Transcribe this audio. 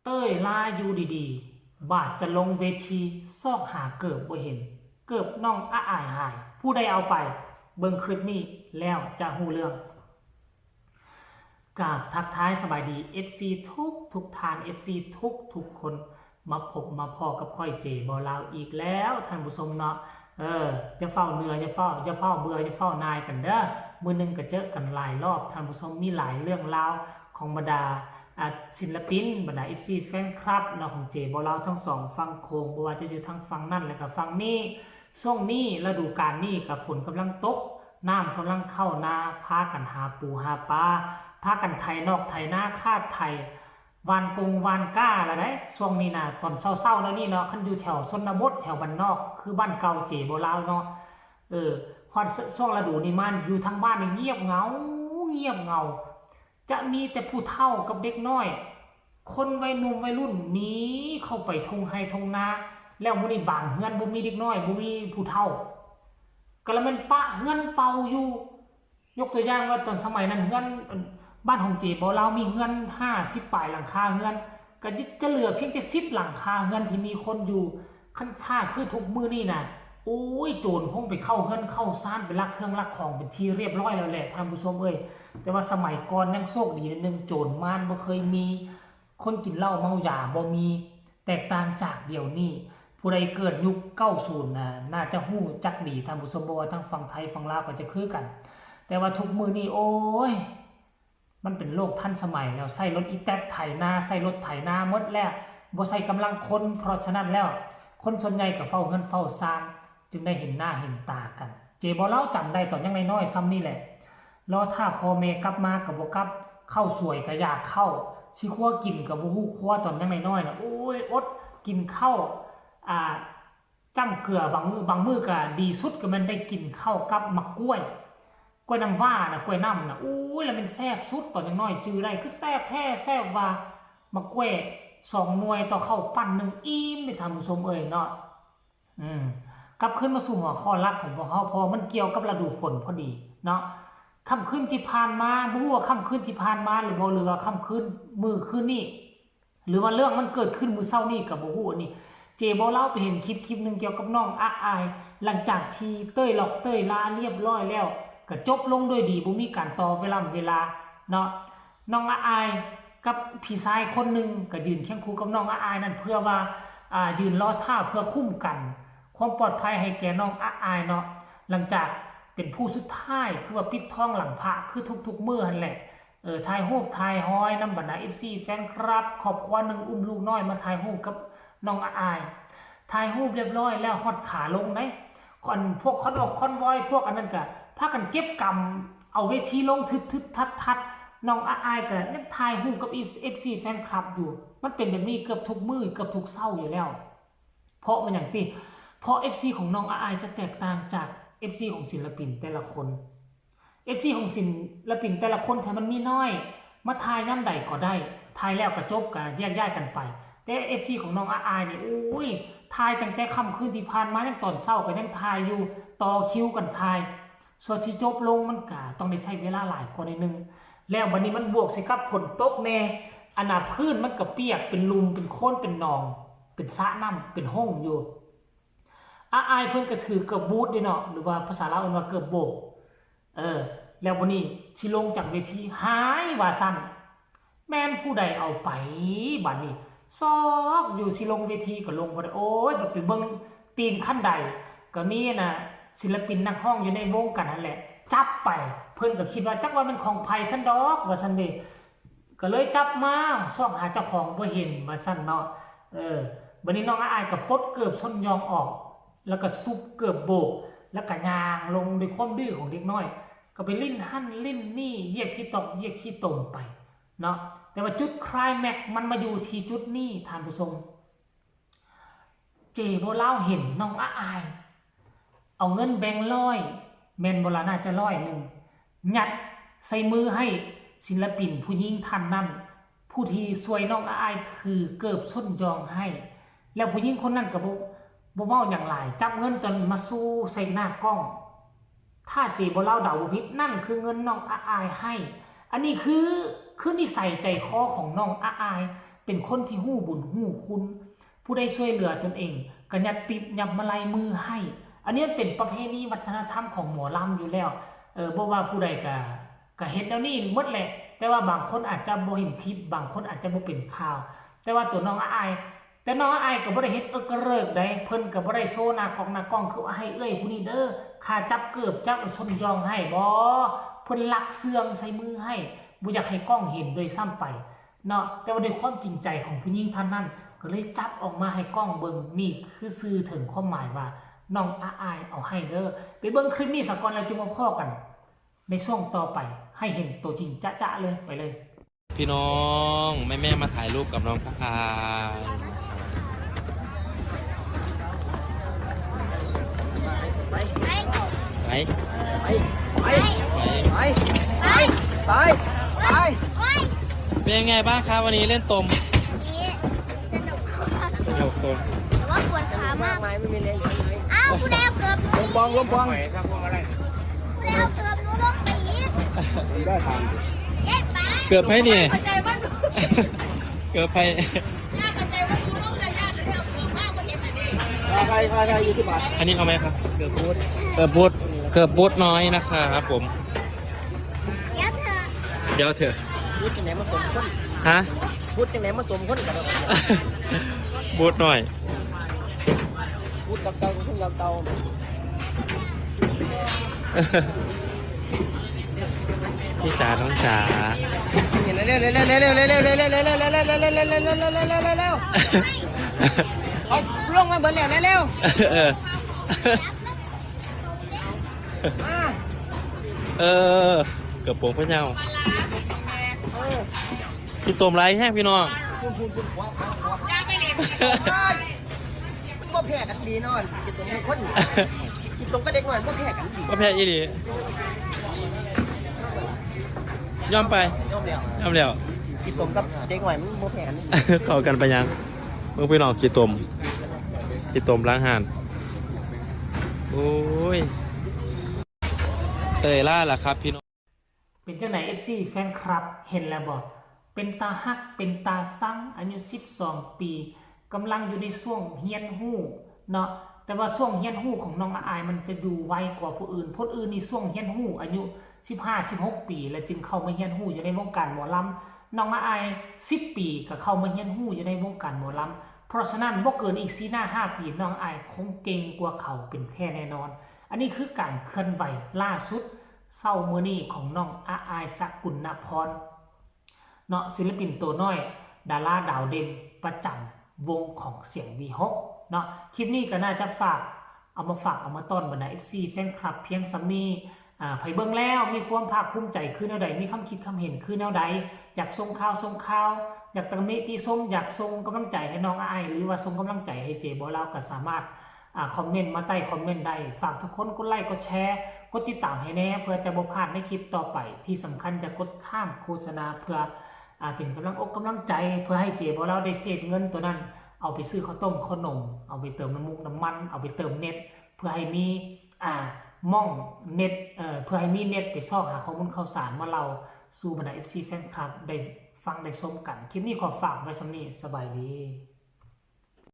เต้ยลาอยู่ดีๆบาดจะลงเวทีซอกหาเกิบบ่เห็นเกิบน้องอ้าอายหายผู้ใดเอาไปเบิ่งคลิปนี้แล้วจะฮู้เรื่องกราบทักทายสบายดี FC ทุกทาน FC ทุกคนมาพบมาพอกับค่อยเจบ่ลาวอีกแล้วท่านผู้ชมเนาะอย่าเฝ้าเหนื่อยอย่าเฝ้าเบื่ออย่าเฝ้านายกันเด้อมื้อนึงก็เจอกันหลายรอบท่านผู้ชมมีหลายเรื่องราวของบรรดาศิลปินบรรดา FC แฟนคลับเนาะของเจบ่ลาวทั้งสองฝั่งโค้งบ่ว่าจะอยู่ทางฝั่งนั่นและก็ฝั่งนี้ช่วงนี้ฤดูกาลนี้ก็ฝนกำลังตกน้ำกำลังเข้านาพากันหาปูหาปลาพากันไถนอกไถนาคาดไถวานกงวานก้าละได้ช่วงนี้นะตอนเศร้าๆแล้วนี่เนาะคันอยู่แถวชนบทแถวบ้านนอกคือบ้านเก่าเจบ่ลาวเนาะพอช่วงฤดูนี้มันอยู่ทางบ้านนี่เงียบเหงาจะมีแต่ผู้เฒ่ากับเด็กน้อยคนวัยหนุ่มวัยรุ่นหนีเข้าไปทงไห้ทงนาแล้วมื้อนี้บางเฮือนบ่มีเด็กน้อยบ่มีผู้เฒ่าก็ละมันปะเฮือนเป่าอยู่ยกตัวอย่างว่าตอนสมัยนั้นเฮือนบ้านของเจบ่ลาวมีเฮือน50ปลายหลังคาเฮือนก็จะเหลือเพียงแค่10หลังคาเฮือนที่มีคนอยู่คันท่าคือทุกมื้อนี่น่ะโอ้ยโจรคงไปเข้าเฮือนเข้าซ่านไปลักเครื่องลักของเป็นที่เรียบร้อยแล้วแหละท่านผู้ชมเอ้ยแต่ว่าสมัยก่อนยังโชคดีนิดนึงโจรม่านบ่เคยมีคนกินเหล้าเมายาบ่มีแตกต่างจากเดี๋ยวนี้ผู้ใดเกิดยุค90น่าจะฮู้จักดีท่านผู้ชมบ่ว่าทั้งฝั่งไทยฝั่งลาวก็จะคือกันแต่ว่าทุกมื้อนี้โอ้ยมันเป็นโลกทันสมัยแล้วใช้รถอีแต๊กไถนาใช้รถไถนาหมดแล้วบ่ใช้กำลังคนเพราะฉะนั้นแล้วคนส่วนใหญ่ก็เฝ้าเฮือนเฝ้าซ่านจึงได้เห็นหน้าเห็นตากันเจบ่เล่าจำได้ตอนยังน้อยๆซ้ำนี่แหละรอถ้าพ่อแม่กลับมาก็บ่กลับเข้าสวยก็อยากเข้าสิครัวกินก็บ่ฮู้ครัวตอนยังน้อยๆน่ะโอ้ยอดกินข้าวจ้ำเกลือบางมื้อก็ดีสุดก็มันได้กินข้าวกับมะกล้วยน้ำว้าน่ะกล้วยน้ำน่ะอู้ยแล้วมันแซ่บสุดตอนยังน้อยจื้อได้คือแซ่บแท้แซ่บว่ามะกล้วย2หน่วยต่อข้าวปั้น1อิ่มได้ท่านผู้ชมเอ้ยเนาะกลับขึ้นมาสู่หัวข้อหลักของพวกเฮาพอมันเกี่ยวกับฤดูฝนพอดีเนาะค่ำคืนที่ผ่านมาบ่ฮู้ว่าค่ำคืนที่ผ่านมาหรือบ่หรือว่าค่ำคืนมื้อคืนนี้หรือว่าเรื่องมันเกิดขึ้นมื้อเช้านี้ก็บ่ฮู้อันนี้เจบ่เล่าไปเห็นคลิปนึงเกี่ยวกับน้องอ้าอายหลังจากที่เต้ยหลอกเต้ยลาเรียบร้อยแล้วก็จบลงด้วยดีบ่มีการต่อเวลาเนาะน้องอ้าอายกับพี่ชายคนนึงก็ยืนเคียงคู่กับน้องอ้าอายนั่นเพื่อว่ายืนรอท่าเพื่อคุ้มกันความปลอดภัยให้แก่น้องอ้าอายเนาะหลังจากเป็นผู้สุดท้ายคือว่าปิดทองหลังพระคือทุกๆมื้อนั่นแหละถ่ายรูปถ่ายห้อยนำบรรดา FC แฟนคลับครอบครัวนึงอุ้มลูกน้อยมาถ่ายรูปกับน้องอ้าอายถ่ายรูปเรียบร้อยแล้วฮอดขาลงได้ก่อนพวกคอนอกคอนวอยพวกอันนั้นก็พากันเก็บกำเอาเวทีลงทึดทัดน้องอ้าอายก็ยังถ่ายรูปกับ FC แฟนคลับอยู่มันเป็นแบบนี้เกือบทุกมื้อเกือบทุกเช้าอยู่แล้วเพราะมันอย่างที่เพราะ FC ของน้องอ้าอายจะแตกต่างจาก FC ของศิลปินแต่ละคน FC ของศิลปินแต่ละคนถ้ามันมีน้อยมาทายย่ำใดก็ได้ทายแล้วก็จบก็แยกย้ายกันไปแต่ FC ของน้องอ้าอายนี่โอ้ยทายตั้งแต่ค่ำคืนที่ผ่านมายังตอนเช้าก็ยังทายอยู่ต่อคิวกันทายส่วนที่จบลงมันก็ต้องได้ใช้เวลาหลายกว่านิดนึงแล้วบัดนี้มันบวกสิกับฝนตกแน่อันน่ะพื้นมันก็เปียกเป็นลุมเป็นโคลนเป็นหนองเป็นสระน้ำเป็นห้องอยู่อ้าอายเพิ่นก็ถือเกือบบูทด้วยเนาะหรือว่าภาษาลาวเอิ้นว่าเกือบโบกแล้ววันนี้สิลงจากเวทีหายว่าซั่นแม่นผู้ใดเอาไปบัดนี้ซอกอยู่สิลงเวทีก็ลงบ่ได้โอ้ยบ่ไปเบิ่งตีนขั้นใดก็มีน่ะศิลปินนักร้องอยู่ในวงกันนั่นแหละจับไปเพิ่นก็คิดว่าจักว่ามันของไผซั่นดอกว่าซั่นเด้ก็เลยจับมาซอกหาเจ้าของบ่เห็นว่าซั่นเนาะบัดนี้น้องอ้าอายก็ปลดเกือบส้นยองออกแล้วก็ซุบเกือบโบกแล้วก็ย่างลงด้วยความดื้อของเด็กน้อยก็ไปลิ้นหั่นลิ้นนี่เหยียบขี้ตกเหยียบขี้ตมไปเนาะแต่ว่าจุดไคลแม็กซ์มันมาอยู่ที่จุดนี้ท่านผู้ชมเจบ่เล่าเห็นน้องอ้าอายเอาเงินแบงค์100แม่นบ่ล่ะน่าจะ100ยัดใส่มือให้ศิลปินผู้หญิงท่านนั้นผู้ที่ช่วยน้องอ้าอายถือเกิบส้นยองให้แล้วผู้หญิงคนนั้นก็บ่เว้าหยังหลายจับเงินจนมาสู้ใส่หน้ากล้องถ้าเจบ่เล่าเดาบ่ผิดนั่นคือเงินน้องอ้าอายให้อันนี้คือ คือนิสัยใจคอของน้องอาอายเป็นคนที่หู้บุญหู้คุณผู้ใดช่วยเหลือตนเองก็ยัดติบยับมาลัยมือให้อันนี้เป็นประเพณีวัฒนธรรมของหมอลำอยู่แล้วบ่ว่าผู้ใดก็เฮ็ดแล้วนี่หมดแหละแต่ว่าบางคนอาจจะบ่เห็นคลิปบางคนอาจจะบ่เป็นข่าวแต่ว่าตัวน้องอาอายแต่น้องอาอายก็บ่ได้เฮ็ดกระเริกได้เพิ่นก็บ่ได้โชว์หน้ากล้องคือว่าให้เอ้ยผู้นี้เด้อค่าจับเกือบจับส้นยองให้บ่เพิ่นลักเสื่องใส่มือให้บ่อยากให้กล้องเห็นโดยซ้ำไปเนาะแต่ว่าด้วยความจริงใจของผู้หญิงท่านนั้นก็เลยจับออกมาให้กล้องเบิ่งนี่คือสื่อถึงความหมายว่าน้องอาอายเอาให้เด้อไปเบิ่งคลิปนี้สักก่อนแล้วจึงมาพ้อกันในช่วงต่อไปให้เห็นตัวจริงจ๊ะๆเลยไปเลยพี่น้องแม่มาถ่ายรูปกับน้องพายไปไปเป็นยังไงบ้างครับวันนี้เล่นตมสนุกแต่ว่าปวดขามากอ้าวคุณแดวเกือบลมบองคุณแดวเกือบรู้ลงไปอีกได้ทางเย้ไปเกือบให้นี่เกือบให้ใครอยู่ที่บ้านอันนี้เอาไหมครับเกือบพูดน้อยนะครับผมเดี๋ยวเถอะพูดจังไหนมาสมคนฮะพูดจังไหนมาสมคนกันบูดหน่อยพูดกับเตาพูดกับเตาพี่จ๋าน้องจ๋าเร็วเอาลงมาเบิร์นเร็วเกือบโป่งพระเจ้าคือต้มไรแห้งพี่น้องบ่แพ้กันดีนอนกินตรงนี้คนกินตรงก็เด็กหน่อยบ่แพ้กันดีบ่แพ้ยี่ดียอมไปยอมแล้วกินตรงกับเด็กหน่อยมันบ่แพ้กันเข้ากันไปยังเมื่อพี่น้องขี้ต้มล้างห่านโอ้ยเตยล่าล่ะครับพี่น้องเป็นเจ้าไหน FC แฟนคลับเห็นแล้วบอกเป็นตาฮักเป็นตาซังอายุ12 ปีกำลังอยู่ในช่วงเฮียนหู้เนาะแต่ว่าช่วงเฮียนหู้ของน้องอาอายมันจะดูไวกว่าผู้อื่นนี่ช่วงเฮียนหู้อายุ15-16 ปีแล้วจึงเข้ามาเฮียนหู้อยู่ในวงการหมอลำน้องอาอาย10 ปีก็เข้ามาเฮียนหู้อยู่ในวงการหมอลำเพราะฉะนั้นบ่เกินอีก4-5 ปีน้องอาอายคงเก่งกว่าเขาเป็นแท้แน่นอนอันนี้คือการเคลื่อนไหวล่าสุดเศร้ามื้อนี้ของน้องอาอายสกุลณพรเนาะศิลปินตัวน้อยดาราดาวเด่นประจำวงของเสียงวีฮกเนาะคลิปนี้ก็น่าจะเอามาต้อนบรรดา FC แฟนคลับเพียงซ้ำนี้ไผเบิ่งแล้วมีความภาคภูมิใจคือแนวใดมีคำคิดคำเห็นคือแนวใดอยากส่งข่าวอยากตำหนิติชมอยากส่งกำลังใจให้น้องอาอายหรือว่าส่งกำลังใจให้เจบ่าวลาวก็สามารถคอมเมนต์มาใต้คอมเมนต์ได้ฝากทุกคนกดไลค์กดแชร์กดติดตามให้แน่เพื่อจะบ่พลาดในคลิปต่อไปที่สำคัญจะกดข้ามโฆษณาเพื่อเป็นกำลังใจเพื่อให้เจบ่าวลาวได้เศษเงินตัวนั้นเอาไปซื้อข้าวต้มขนมเอาไปเติมน้ำมันเอาไปเติมเน็ตเพื่อให้มีม่องเน็ตเพื่อให้มีเน็ตไปซอกหาข้อมูลข่าวสารมาเราสู่บรรดา FC แฟนคลับได้ฟังได้ชมกันคลิปนี้ขอฝากไว้สำนี้สบายดี